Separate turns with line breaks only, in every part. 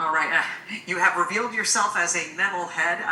All right, you have revealed yourself as a metalhead,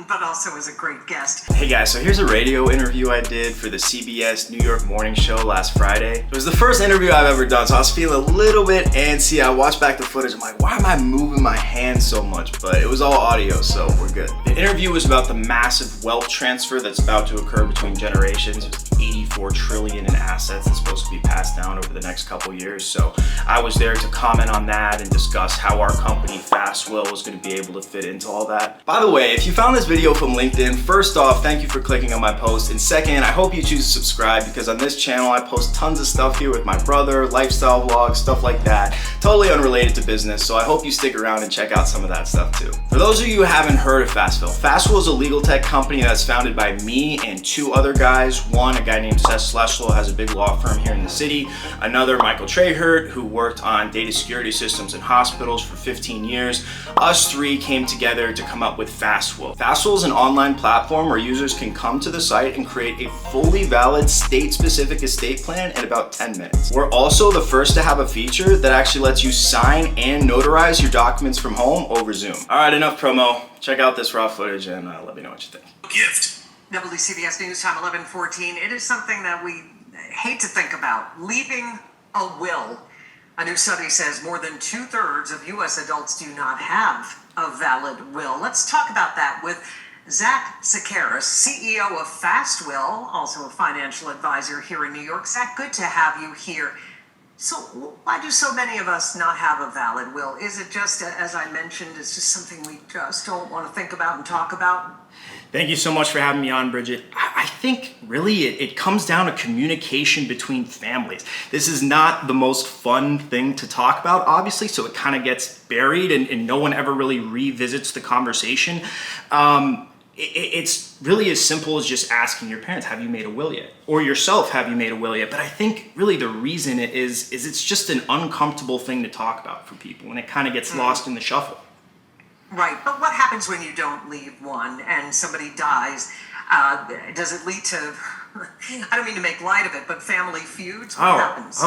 but also as a great guest.
Hey guys, so here's a radio interview I did for the CBS New York morning show last Friday. It was the first interview I've ever done, so I was feeling a little bit antsy. I watched back the footage, I'm like, why am I moving my hands so much? But it was all audio, so we're good. The interview was about the massive wealth transfer that's about to occur between generations. It's 84 trillion in assets that's supposed to be passed down over the next couple years. So I was there to comment on that and discuss how our company FastWill was going to be able to fit into all that. By the way, if you found this video from LinkedIn, first off, thank you for clicking on my post. And second, I hope you choose to subscribe because on this channel, I post tons of stuff here with my brother, lifestyle vlogs, stuff like that, totally unrelated to business. So I hope you stick around and check out some of that stuff too. For those of you who haven't heard of FastWill, FastWill is a legal tech company that's founded by me and two other guys. One, a guy named Seth Schlesel, has a big law firm here in the city. Another, Michael Trahert, who worked on data security systems in hospitals for 15 years. Us three came together to come up with FastWill. FastWill is an online platform where users can come to the site and create a fully valid state-specific estate plan in about 10 minutes. We're also the first to have a feature that actually lets you sign and notarize your documents from home over Zoom. All right, enough promo. Check out this raw footage and let me know what you think.
Gift. WCBS News Time 11:14. It is something that we hate to think about. Leaving a will. A new study says more than 2/3 of U.S. adults do not have a valid will. Let's talk about that with Zach Sakaris, CEO of FastWill, also a financial advisor here in New York. Zach, good to have you here. So why do so many of us not have a valid will? Is it just, as I mentioned, it's just something we just don't want to think about and talk about?
Thank you so much for having me on, Bridget. I think really it comes down to communication between families. This is not the most fun thing to talk about, obviously, so it kind of gets buried and no one ever really revisits the conversation. It's really as simple as just asking your parents, have you made a will yet? Or yourself, have you made a will yet? But I think really the reason it is it's just an uncomfortable thing to talk about for people and it kind of gets lost in the shuffle.
Right, but what happens when you don't leave one and somebody dies? Does it lead to, I don't mean to make light of it, but family feuds? What happens?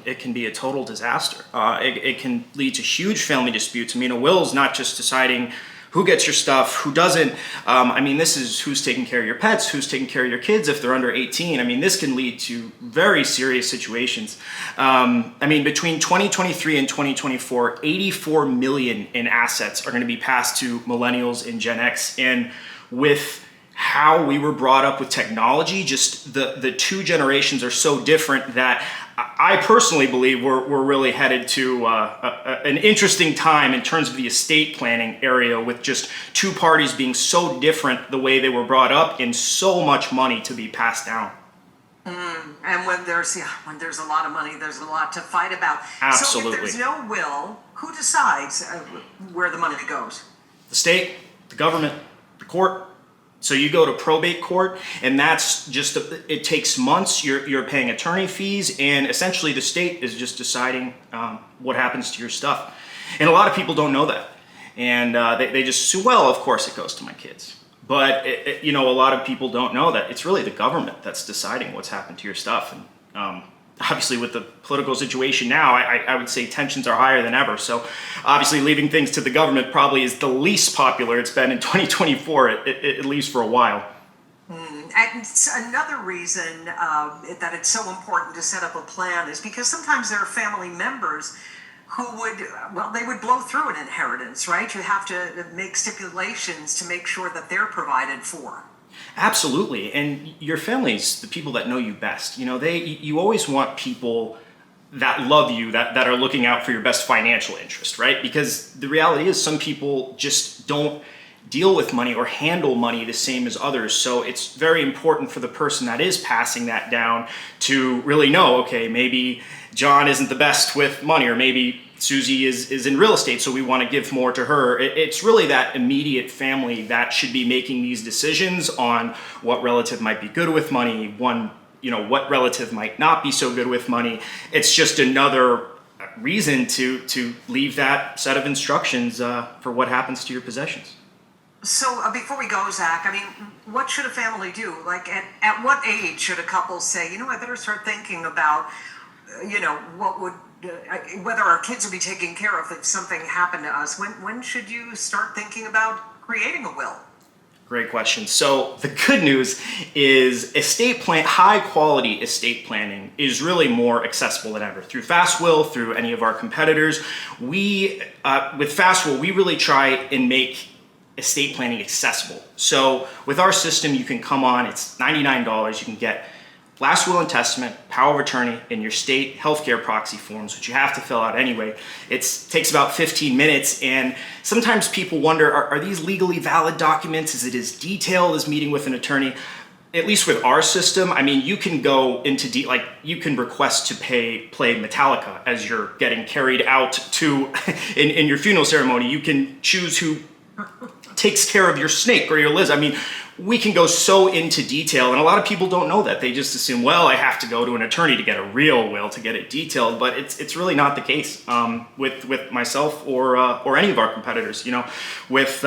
It can be a total disaster. It can lead to huge family disputes. I mean, a will is not just deciding who gets your stuff, who doesn't. I mean, this is who's taking care of your pets, who's taking care of your kids if they're under 18. I mean, this can lead to very serious situations. I mean, between 2023 and 2024, 84 million in assets are going to be passed to millennials and Gen X. And with how we were brought up with technology, just the two generations are so different that I personally believe we're really headed to an interesting time in terms of the estate planning area with just two parties being so different the way they were brought up and so much money to be passed down.
And when there's a lot of money, there's a lot to fight about.
Absolutely.
So if there's no will, who decides where the money goes?
The state, the government, the court. So you go to probate court, and that's just, it takes months. You're paying attorney fees, and essentially the state is just deciding what happens to your stuff. And a lot of people don't know that. And they just assume, well, of course it goes to my kids. But, a lot of people don't know that it's really the government that's deciding what's happened to your stuff. And obviously with the political situation now, I would say tensions are higher than ever. So obviously leaving things to the government probably is the least popular it's been in 2024, at least for a while.
And another reason that it's so important to set up a plan is because sometimes there are family members who they would blow through an inheritance, right? You have to make stipulations to make sure that they're provided for.
Absolutely, and your family's the people that know you best. You always want people that love you, that are looking out for your best financial interest, right? Because the reality is some people just don't deal with money or handle money the same as others. So it's very important for the person that is passing that down to really know, okay, maybe John isn't the best with money, or maybe Susie is in real estate, so we want to give more to her. It's really that immediate family that should be making these decisions on what relative might be good with money, what relative might not be so good with money. It's just another reason to leave that set of instructions for what happens to your possessions.
So before we go, Zach, I mean, what should a family do? Like at what age should a couple say, I better start thinking about, what would whether our kids will be taken care of if something happened to us. When should you start thinking about creating a will?
Great question. So the good news is high quality estate planning is really more accessible than ever. Through FastWill, through any of our competitors, with FastWill, we really try and make estate planning accessible. So with our system, you can come on, it's $99. You can get last will and testament, power of attorney, and your state healthcare proxy forms, which you have to fill out anyway. It takes about 15 minutes, and sometimes people wonder, are these legally valid documents? Is it as detailed as meeting with an attorney? At least with our system, I mean, you can go into you can request to play Metallica as you're getting carried out to in your funeral ceremony. You can choose who takes care of your snake or your lizard. I mean, we can go so into detail, and a lot of people don't know that. They just assume, well, I have to go to an attorney to get a real will, to get it detailed, but it's really not the case with myself or any of our competitors. You know, with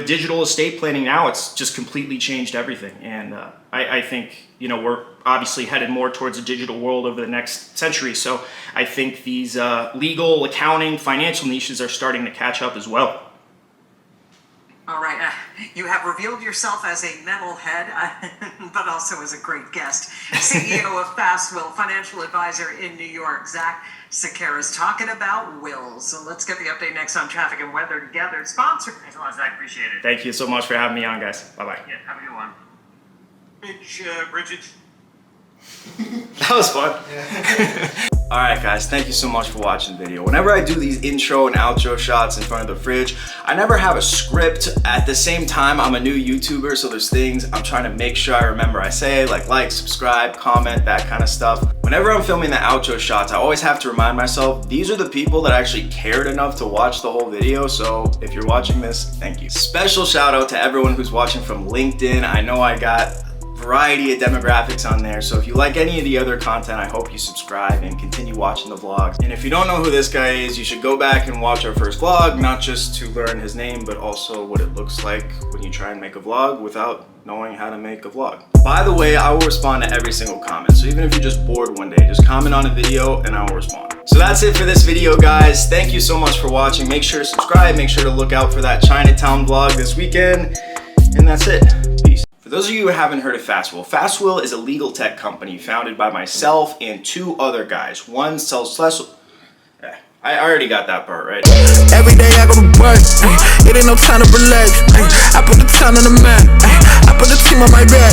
digital estate planning now, it's just completely changed everything, and I think, you know, we're obviously headed more towards a digital world over the next century. So I think these legal, accounting, financial niches are starting to catch up as well.
All right, you have revealed yourself as a metalhead, but also as a great guest. CEO of FastWill, financial advisor in New York, Zach Sequeira's talking about wills. So let's get the update next on Traffic and Weather Together. Sponsored.
Thanks a lot, Zach. Appreciate it.
Thank you so much for having me on, guys. Bye-bye.
Yeah, have a good one. Bridget.
That was fun. All right, guys, thank you so much for watching the video. Whenever I do these intro and outro shots in front of the fridge, I never have a script. At the same time, I'm a new YouTuber, so there's things I'm trying to make sure I remember I say, like, subscribe, comment, that kind of stuff. Whenever I'm filming the outro shots, I always have to remind myself, these are the people that actually cared enough to watch the whole video, so if you're watching this, thank you. Special shout out to everyone who's watching from LinkedIn. I know I got variety of demographics on there, so if you like any of the other content, I hope you subscribe and continue watching the vlogs. And if you don't know who this guy is, you should go back and watch our first vlog, not just to learn his name, but also what it looks like when you try and make a vlog without knowing how to make a vlog. By the way, I will respond to every single comment, so even if you're just bored one day, just comment on a video and I will respond. So that's it for this video, guys. Thank you so much for watching. Make sure to subscribe, make sure to look out for that Chinatown vlog this weekend, and that's it. Peace. For those of you who haven't heard of FastWill, FastWill is a legal tech company founded by myself and two other guys. One sells I already got that part right.
Every day I go to work, it ain't no time to relax. I put the town on the map, I put the team on my back.